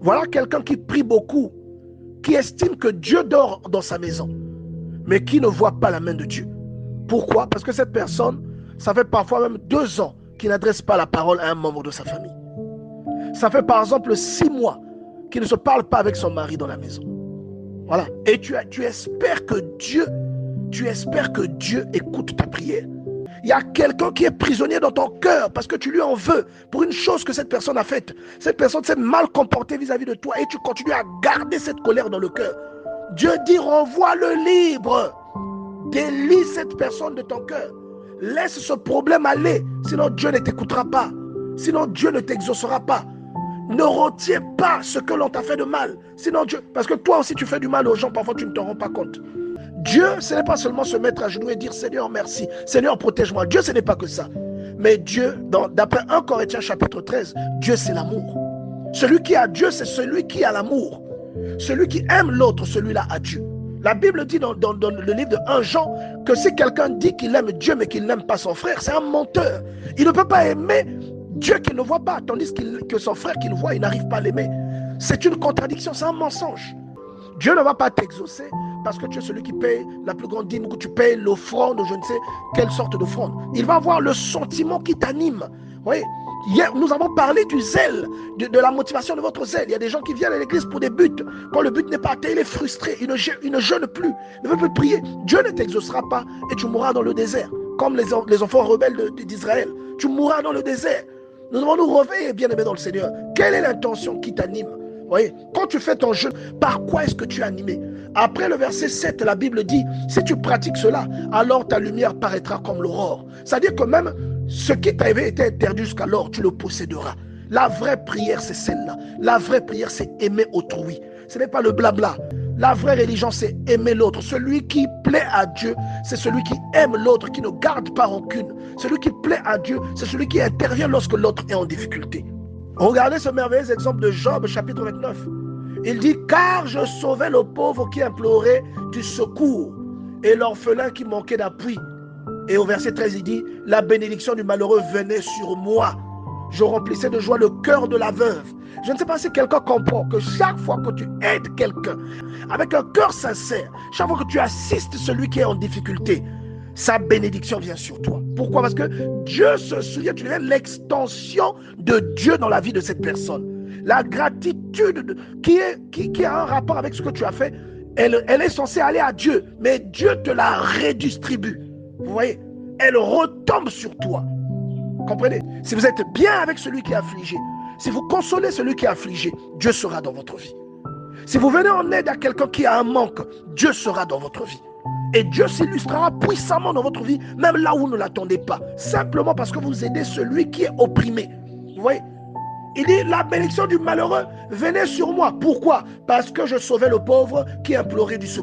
Voilà quelqu'un qui prie beaucoup, qui estime que Dieu dort dans sa maison, mais qui ne voit pas la main de Dieu. Pourquoi? Parce que cette personne, ça fait parfois même 2 ans qu'il n'adresse pas la parole à un membre de sa famille. Ça fait par exemple 6 mois qu'il ne se parle pas avec son mari dans la maison. Voilà. Et tu espères que Dieu écoute ta prière. Il y a quelqu'un qui est prisonnier dans ton cœur parce que tu lui en veux pour une chose que cette personne a faite. Cette personne s'est mal comportée vis-à-vis de toi et tu continues à garder cette colère dans le cœur. Dieu dit renvoie-le libre. Délie cette personne de ton cœur. Laisse ce problème aller, sinon Dieu ne t'écoutera pas. Sinon Dieu ne t'exaucera pas. Ne retiens pas ce que l'on t'a fait de mal. Sinon Dieu, parce que toi aussi tu fais du mal aux gens, parfois tu ne t'en rends pas compte. Dieu, ce n'est pas seulement se mettre à genoux et dire Seigneur merci, Seigneur protège-moi. Dieu, ce n'est pas que ça. Mais Dieu, d'après 1 Corinthiens chapitre 13, Dieu c'est l'amour. Celui qui a Dieu, c'est celui qui a l'amour. Celui qui aime l'autre, celui-là a Dieu. La Bible dit dans le livre de 1 Jean que si quelqu'un dit qu'il aime Dieu mais qu'il n'aime pas son frère, c'est un menteur. Il ne peut pas aimer Dieu qu'il ne voit pas, tandis que son frère qu'il voit, il n'arrive pas à l'aimer. C'est une contradiction, c'est un mensonge. Dieu ne va pas t'exaucer parce que tu es celui qui paye la plus grande dîme, que tu payes l'offrande ou je ne sais quelle sorte d'offrande. Il va avoir le sentiment qui t'anime. Oui. Hier, nous avons parlé du zèle, de la motivation de votre zèle. Il y a des gens qui viennent à l'église pour des buts. Quand le but n'est pas atteint, il est frustré. Il ne jeûne plus, il ne veut plus prier. Dieu ne t'exaucera pas et tu mourras dans le désert, comme les enfants rebelles d'Israël. Tu mourras dans le désert. Nous devons nous réveiller, bien-aimés dans le Seigneur. Quelle est l'intention qui t'anime? Voyez, quand tu fais ton jeûne, par quoi est-ce que tu es animé? Après le verset 7, la Bible dit, si tu pratiques cela, alors ta lumière paraîtra comme l'aurore. C'est-à-dire que même ce qui t'avait été interdit jusqu'alors, tu le posséderas. La vraie prière, c'est celle-là. La vraie prière, c'est aimer autrui. Ce n'est pas le blabla. La vraie religion, c'est aimer l'autre. Celui qui plaît à Dieu, c'est celui qui aime l'autre, qui ne garde pas rancune. Celui qui plaît à Dieu, c'est celui qui intervient lorsque l'autre est en difficulté. Regardez ce merveilleux exemple de Job, chapitre 29. Il dit, car je sauvais le pauvre qui implorait du secours et l'orphelin qui manquait d'appui. Et au verset 13, il dit, la bénédiction du malheureux venait sur moi. Je remplissais de joie le cœur de la veuve. Je ne sais pas si quelqu'un comprend que chaque fois que tu aides quelqu'un avec un cœur sincère, chaque fois que tu assistes celui qui est en difficulté, sa bénédiction vient sur toi. Pourquoi? Parce que Dieu se souvient, tu deviens l'extension de Dieu dans la vie de cette personne. La gratitude qui a un rapport avec ce que tu as fait, elle est censée aller à Dieu, mais Dieu te la redistribue. Vous voyez? Elle retombe sur toi. Comprenez? Si vous êtes bien avec celui qui est affligé, si vous consolez celui qui est affligé, Dieu sera dans votre vie. Si vous venez en aide à quelqu'un qui a un manque, Dieu sera dans votre vie. Et Dieu s'illustrera puissamment dans votre vie, même là où vous ne l'attendez pas. Simplement parce que vous aidez celui qui est opprimé. Vous voyez? Il dit, la bénédiction du malheureux venait sur moi. Pourquoi? Parce que je sauvais le pauvre qui implorait du secours.